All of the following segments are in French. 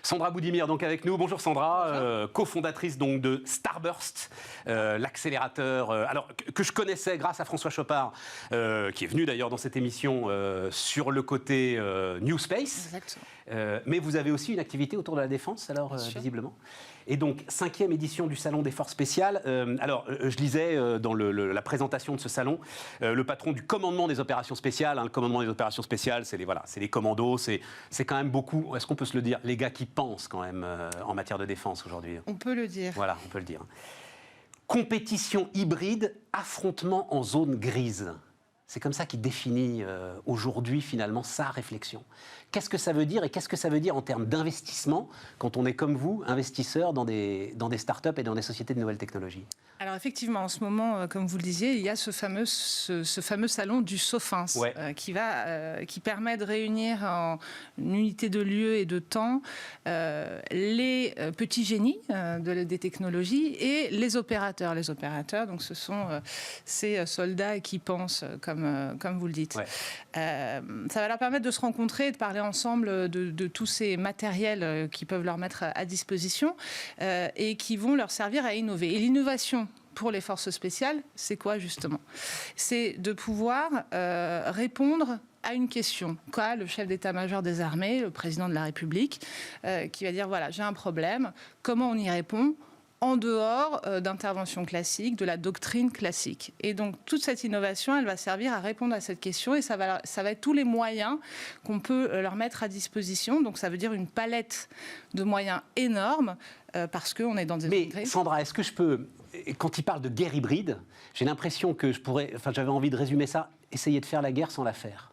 Sandra Boudimir donc avec nous. Bonjour Sandra, cofondatrice donc de Starburst, l'accélérateur alors que je connaissais grâce à François Chopard, qui est venu d'ailleurs dans cette émission sur le côté New Space. Mais vous avez aussi une activité autour de la défense alors visiblement. Et donc, 5e édition du Salon des Forces Spéciales. Je lisais dans la présentation de ce salon, le patron du commandement des opérations spéciales. Le commandement des opérations spéciales, c'est les commandos, c'est quand même beaucoup, est-ce qu'on peut se le dire, les gars qui pensent quand même en matière de défense aujourd'hui. On peut le dire. Voilà, on peut le dire. Compétition hybride, affrontement en zone grise. C'est comme ça qu'il définit aujourd'hui finalement sa réflexion. Qu'est-ce que ça veut dire et qu'est-ce que ça veut dire en termes d'investissement quand on est comme vous, investisseur dans des startups et dans des sociétés de nouvelles technologies? Alors effectivement, en ce moment, comme vous le disiez, il y a ce fameux salon du SOFINS qui permet de réunir en une unité de lieu et de temps les petits génies des technologies et les opérateurs. Les opérateurs, donc ce sont ces soldats qui pensent comme vous le dites. Ça va leur permettre de se rencontrer et de parler ensemble de tous ces matériels qui peuvent leur mettre à disposition et qui vont leur servir à innover. Et l'innovation pour les forces spéciales, c'est quoi justement? C'est de pouvoir répondre à une question qu'a le chef d'état-major des armées, le président de la République, qui va dire voilà, j'ai un problème, comment on y répond en dehors d'interventions classiques, de la doctrine classique. Et donc, toute cette innovation, elle va servir à répondre à cette question et ça va être tous les moyens qu'on peut leur mettre à disposition. Donc, ça veut dire une palette de moyens énormes parce qu'on est dans des... Mais Sandra, est-ce que je peux... Quand il parle de guerre hybride, j'ai l'impression que j'avais envie de résumer ça, essayer de faire la guerre sans la faire.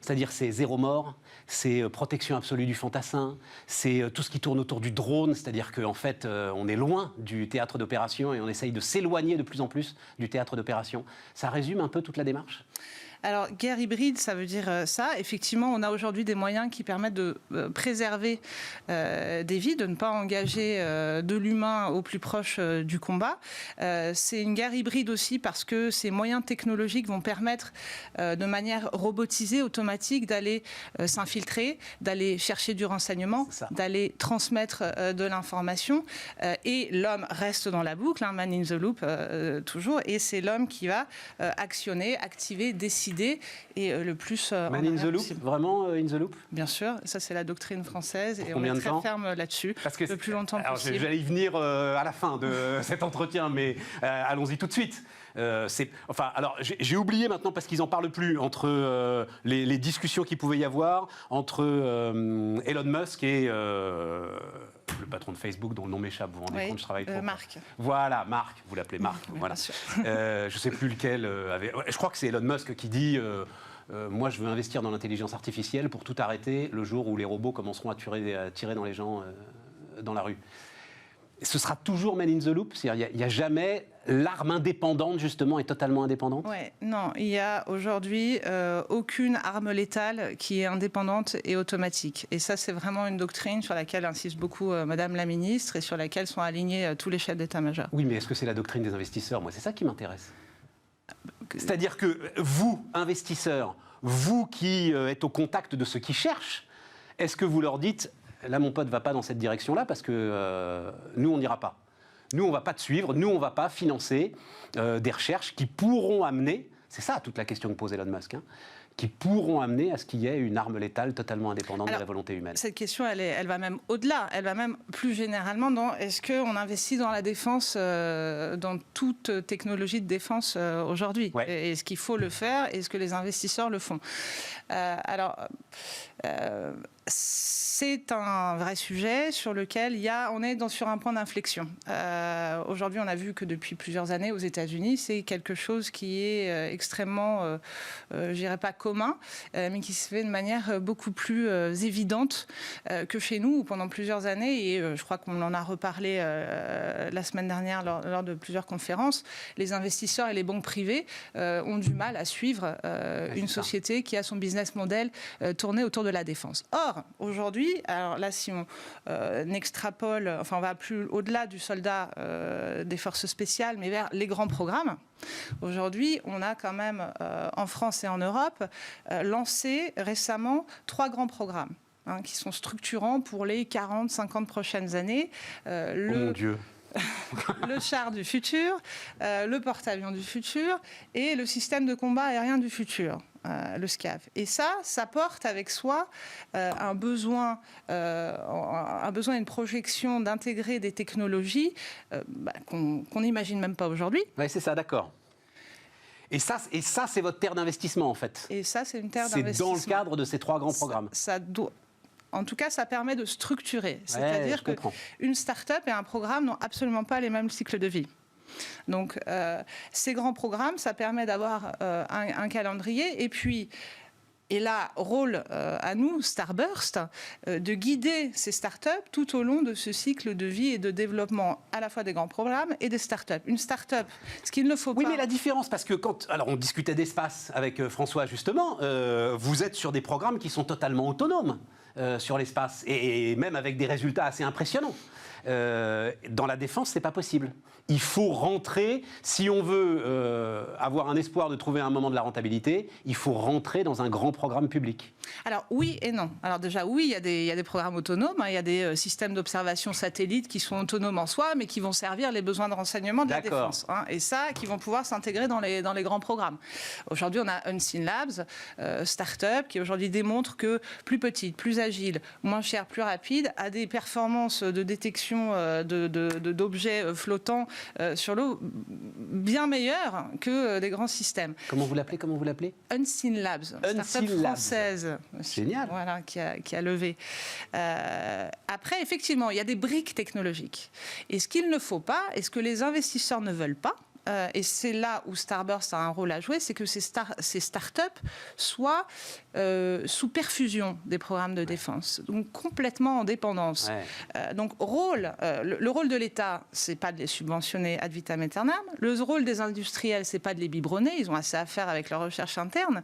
C'est-à-dire c'est zéro mort, c'est protection absolue du fantassin, c'est tout ce qui tourne autour du drone, c'est-à-dire qu'en fait on est loin du théâtre d'opération et on essaye de s'éloigner de plus en plus du théâtre d'opération. Ça résume un peu toute la démarche ? Alors, guerre hybride, ça veut dire ça. Effectivement, on a aujourd'hui des moyens qui permettent de préserver des vies, de ne pas engager de l'humain au plus proche du combat. C'est une guerre hybride aussi parce que ces moyens technologiques vont permettre de manière robotisée, automatique, d'aller s'infiltrer, d'aller chercher du renseignement, d'aller transmettre de l'information. Et l'homme reste dans la boucle, man in the loop toujours, et c'est l'homme qui va actionner, activer, décider et le plus Man in the loop, vraiment in the loop? Bien sûr, ça c'est la doctrine française et on est très ferme là-dessus, le plus longtemps possible. J'allais y venir à la fin de cet entretien, mais allons-y tout de suite. J'ai oublié maintenant parce qu'ils n'en parlent plus entre les discussions qu'il pouvait y avoir entre Elon Musk et le patron de Facebook dont le nom m'échappe, vous vous rendez compte, je travaille pour Marc. Voilà, Marc, vous l'appelez Marc. Oui, voilà. Je ne sais plus lequel avait... Je crois que c'est Elon Musk qui dit moi je veux investir dans l'intelligence artificielle pour tout arrêter le jour où les robots commenceront à tirer dans les gens dans la rue. Ce sera toujours man in the loop, c'est-à-dire il n'y a jamais l'arme indépendante justement et totalement indépendante. Non, il n'y a aujourd'hui aucune arme létale qui est indépendante et automatique. Et ça, c'est vraiment une doctrine sur laquelle insiste beaucoup Madame la Ministre et sur laquelle sont alignés tous les chefs d'état-major. Oui, mais est-ce que c'est la doctrine des investisseurs? Moi, c'est ça qui m'intéresse. C'est-à-dire que vous, investisseurs, vous qui êtes au contact de ceux qui cherchent, est-ce que vous leur dites là, mon pote ne va pas dans cette direction-là parce que nous, on n'ira pas. Nous, on ne va pas te suivre. Nous, on ne va pas financer des recherches qui pourront amener, c'est ça toute la question que pose Elon Musk, qui pourront amener à ce qu'il y ait une arme létale totalement indépendante de la volonté humaine. Cette question, elle va même au-delà. Elle va même plus généralement dans est-ce qu'on investit dans la défense, dans toute technologie de défense aujourd'hui? Est-ce qu'il faut le faire? Est-ce que les investisseurs le font? C'est un vrai sujet sur lequel on est sur un point d'inflexion. Aujourd'hui, on a vu que depuis plusieurs années aux États-Unis, c'est quelque chose qui est extrêmement, je dirais pas commun, mais qui se fait de manière beaucoup plus évidente que chez nous, où pendant plusieurs années, et je crois qu'on en a reparlé la semaine dernière lors de plusieurs conférences, les investisseurs et les banques privées ont du mal à suivre une société qui a son business model tourné autour de la défense. Or, aujourd'hui, alors là, si on extrapole, on va plus au-delà du soldat des forces spéciales, mais vers les grands programmes. Aujourd'hui, on a quand même, en France et en Europe, lancé récemment 3 grands programmes. qui sont structurants pour les 40-50 prochaines années. Oh mon Dieu. Le char du futur, le porte-avions du futur et le système de combat aérien du futur, le SCAF. Et ça porte avec soi un besoin et une projection d'intégrer des technologies qu'on n'imagine même pas aujourd'hui. Oui, c'est ça, d'accord. Et ça, c'est votre terre d'investissement, en fait. Et ça, c'est une terre d'investissement. C'est dans le cadre de ces 3 grands programmes. En tout cas, ça permet de structurer. C'est-à-dire qu'une start-up et un programme n'ont absolument pas les mêmes cycles de vie. Donc, ces grands programmes, ça permet d'avoir un calendrier. Et là, rôle à nous, Starburst, de guider ces startups tout au long de ce cycle de vie et de développement à la fois des grands programmes et des startups. Une startup, ce qu'il ne faut pas... Oui, mais la différence, parce que alors on discutait d'espace avec François justement, vous êtes sur des programmes qui sont totalement autonomes sur l'espace et même avec des résultats assez impressionnants. Dans la défense, c'est pas possible. Il faut rentrer, si on veut avoir un espoir de trouver un moment de la rentabilité, il faut rentrer dans un grand programme public. Alors oui et non. Alors déjà oui, il y a des programmes autonomes, il y a des systèmes d'observation satellites qui sont autonomes en soi, mais qui vont servir les besoins de renseignement de la défense. Et ça, qui vont pouvoir s'intégrer dans les grands programmes. Aujourd'hui, on a Unseen Labs, start-up, qui aujourd'hui démontre que plus petite, plus agile, moins chère, plus rapide, a des performances de détection d'objets flottants sur l'eau bien meilleures que des grands systèmes. Comment vous l'appelez Unseen Labs, start-up française. Génial. Voilà, qui a levé. Après, effectivement, il y a des briques technologiques. Et ce qu'il ne faut pas, et ce que les investisseurs ne veulent pas, et c'est là où Starburst a un rôle à jouer, c'est que ces startups soient sous perfusion des programmes de défense, donc complètement en dépendance. Donc le rôle de l'État, c'est pas de les subventionner ad vitam aeternam. Le rôle des industriels, c'est pas de les biberonner. Ils ont assez à faire avec leur recherche interne.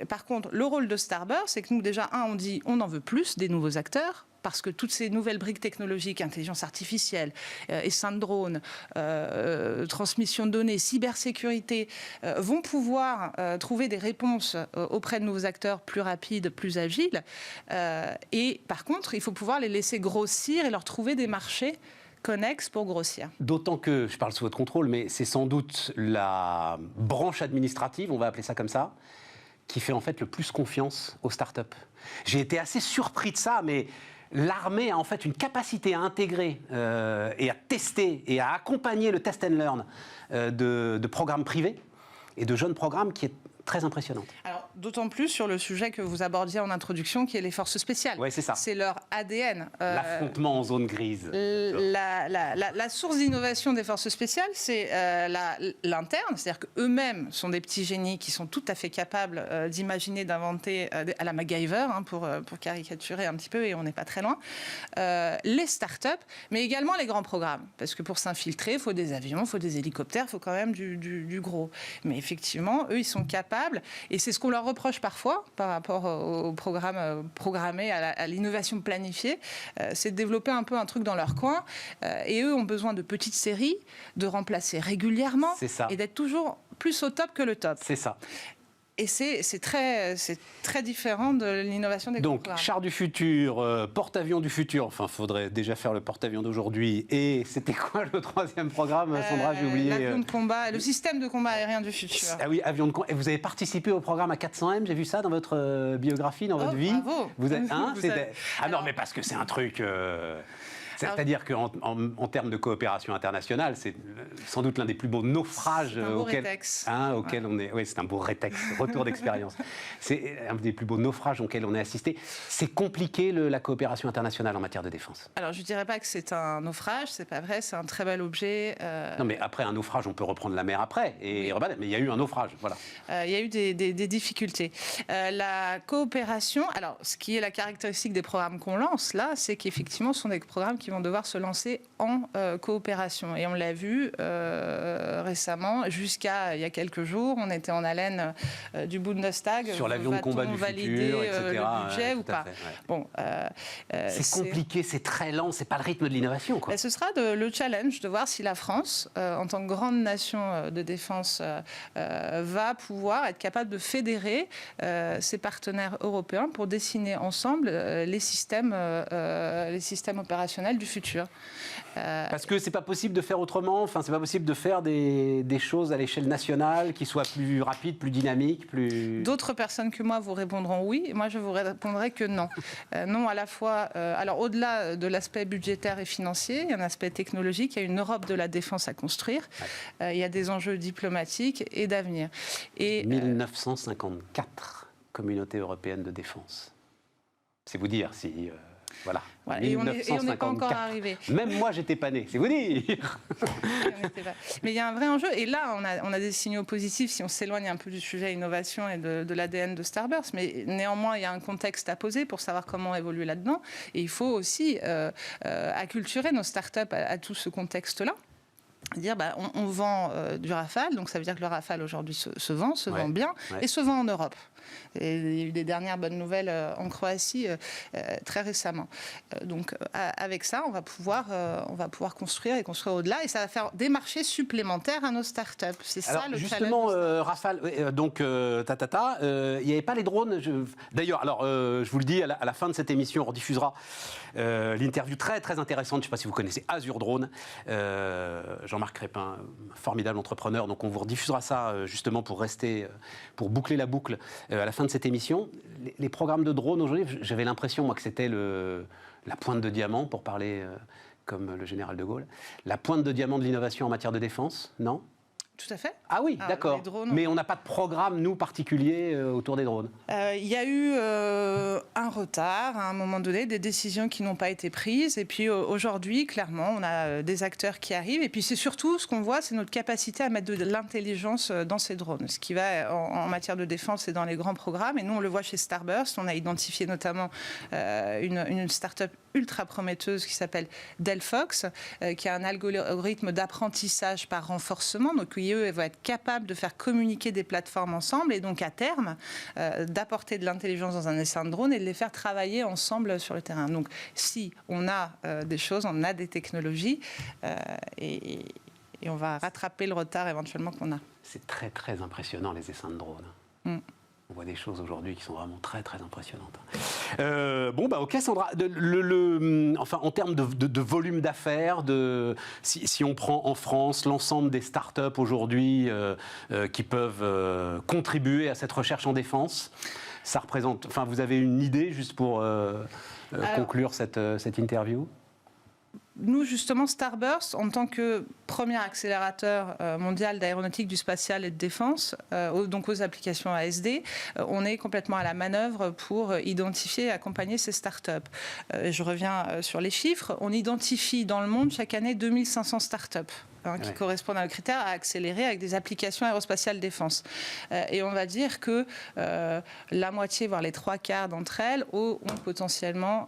Par contre, le rôle de Starburst, c'est que nous déjà, on dit, on en veut plus des nouveaux acteurs. Parce que toutes ces nouvelles briques technologiques, intelligence artificielle, essaim de drones, transmission de données, cybersécurité, vont pouvoir trouver des réponses auprès de nouveaux acteurs plus rapides, plus agiles. Et par contre, il faut pouvoir les laisser grossir et leur trouver des marchés connexes pour grossir. D'autant que, je parle sous votre contrôle, mais c'est sans doute la branche administrative, on va appeler ça comme ça, qui fait en fait le plus confiance aux startups. J'ai été assez surpris de ça, mais... L'armée a en fait une capacité à intégrer et à tester et à accompagner le test and learn de programmes privés et de jeunes programmes qui est très impressionnante. Alors, d'autant plus sur le sujet que vous abordiez en introduction, qui est les forces spéciales. Oui, c'est ça. C'est leur ADN. L'affrontement en zone grise. La source d'innovation des forces spéciales, c'est l'interne, c'est-à-dire qu'eux-mêmes sont des petits génies qui sont tout à fait capables d'imaginer, d'inventer, à la MacGyver, pour caricaturer un petit peu, et on n'est pas très loin, les startups, mais également les grands programmes. Parce que pour s'infiltrer, il faut des avions, il faut des hélicoptères, il faut quand même du gros. Mais effectivement, eux, ils sont capables, et c'est ce qu'on leur reproche parfois par rapport au programme programmé, à l'innovation planifiée, c'est de développer un peu un truc dans leur coin, et eux ont besoin de petites séries, de remplacer régulièrement, et d'être toujours plus au top que le top. C'est ça. Et c'est très différent de l'innovation des Donc, programmes. char du futur, porte-avions du futur, enfin, il faudrait déjà faire le porte-avions d'aujourd'hui. Et c'était quoi le troisième programme, Sandra, j'ai oublié. L'avion de combat, le système de combat aérien du futur. Ah oui, avion de combat. Et vous avez participé au programme à 400M, j'ai vu ça dans votre biographie, dans votre vie. Bravo. Vous êtes, non, mais parce que c'est un truc... C'est-à-dire qu'en termes de coopération internationale, c'est sans doute l'un des plus beaux naufrages auxquels on est. Oui, c'est un beau rétex, retour d'expérience. C'est un des plus beaux naufrages auxquels on est assisté. C'est compliqué la coopération internationale en matière de défense. Alors, je ne dirais pas que c'est un naufrage, c'est pas vrai, c'est un très bel objet. Non, mais après un naufrage, on peut reprendre la mer après. Mais il y a eu un naufrage, voilà. Il y a eu des difficultés. La coopération, alors, ce qui est la caractéristique des programmes qu'on lance, là, c'est qu'effectivement, ce sont des programmes qui qui vont devoir se lancer en coopération. Et on l'a vu récemment, jusqu'à il y a quelques jours, on était en haleine du Bundestag. Sur l'avion de combat du futur, etc. Le budget ou pas. Bon, c'est compliqué, c'est très lent, c'est pas le rythme de l'innovation, quoi. Ce sera le challenge de voir si la France, en tant que grande nation de défense, va pouvoir être capable de fédérer ses partenaires européens pour dessiner ensemble les systèmes opérationnels du futur. Parce que c'est pas possible de faire autrement, enfin c'est pas possible de faire des choses à l'échelle nationale qui soient plus rapides, plus dynamiques, plus... D'autres personnes que moi vous répondront oui, et moi je vous répondrai que non. Non à la fois, alors au-delà de l'aspect budgétaire et financier, il y a un aspect technologique, il y a une Europe de la défense à construire, il y a des enjeux diplomatiques et d'avenir. Et 1954, Communauté européenne de défense. C'est vous dire si... Voilà. Et on n'est pas encore arrivé. Même moi, j'étais pas né, c'est vous dire. Mais il y a un vrai enjeu. Et là, on a des signaux positifs si on s'éloigne un peu du sujet innovation et de l'ADN de Starburst. Mais néanmoins, il y a un contexte à poser pour savoir comment évoluer là-dedans. Et il faut aussi acculturer nos startups à tout ce contexte-là. Dire on vend du Rafale, donc ça veut dire que le Rafale aujourd'hui se vend bien et se vend en Europe. Et il y a eu des dernières bonnes nouvelles en Croatie très récemment. Donc avec ça, on va pouvoir construire et construire au-delà, et ça va faire des marchés supplémentaires à nos startups. C'est ça le justement, challenge. Rafale, donc il n'y avait pas les drones. D'ailleurs, je vous le dis, à la fin de cette émission, on rediffusera l'interview très très intéressante. Je ne sais pas si vous connaissez Azure Drone. Jean-Marc Crépin, formidable entrepreneur. Donc on vous rediffusera ça justement pour boucler la boucle à la fin de cette émission. Les programmes de drones aujourd'hui, j'avais l'impression moi que c'était la pointe de diamant, pour parler comme le général de Gaulle, la pointe de diamant de l'innovation en matière de défense, non ? Tout à fait. Ah oui, d'accord. Mais on n'a pas de programme, nous, particulier autour des drones. Il y a eu un retard, à un moment donné, des décisions qui n'ont pas été prises. Et puis aujourd'hui, clairement, on a des acteurs qui arrivent. Et puis c'est surtout, ce qu'on voit, c'est notre capacité à mettre de l'intelligence dans ces drones. Ce qui va en matière de défense et dans les grands programmes. Et nous, on le voit chez Starburst. On a identifié notamment une start-up ultra prometteuse qui s'appelle Delphox, qui a un algorithme d'apprentissage par renforcement. Donc, eux vont être capables de faire communiquer des plateformes ensemble et donc à terme d'apporter de l'intelligence dans un essaim de drone et de les faire travailler ensemble sur le terrain. Donc si on a des choses, on a des technologies et on va rattraper le retard éventuellement qu'on a. C'est très très impressionnant les essaims de drone. On voit des choses aujourd'hui qui sont vraiment très très impressionnantes. Ok Sandra, enfin en termes de volume d'affaires, si on prend en France l'ensemble des startups aujourd'hui qui peuvent contribuer à cette recherche en défense, ça représente, enfin vous avez une idée juste pour conclure cette interview ? Nous, justement, Starburst, en tant que premier accélérateur mondial d'aéronautique, du spatial et de défense, donc aux applications ASD, on est complètement à la manœuvre pour identifier et accompagner ces startups. Je reviens sur les chiffres. On identifie dans le monde chaque année 2500 startups. Qui correspondent à nos critères à accélérer avec des applications aérospatiales défense. Et on va dire que la moitié, voire les 3/4 d'entre elles ont potentiellement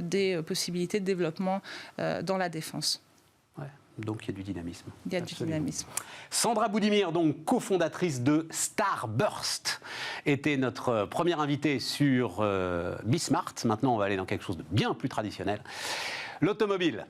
des possibilités de développement dans la défense. Donc il y a du dynamisme. Il y a du dynamisme. Sandra Boudimir, donc cofondatrice de Starburst, était notre première invitée sur Bismart. Maintenant, on va aller dans quelque chose de bien plus traditionnel. L'automobile.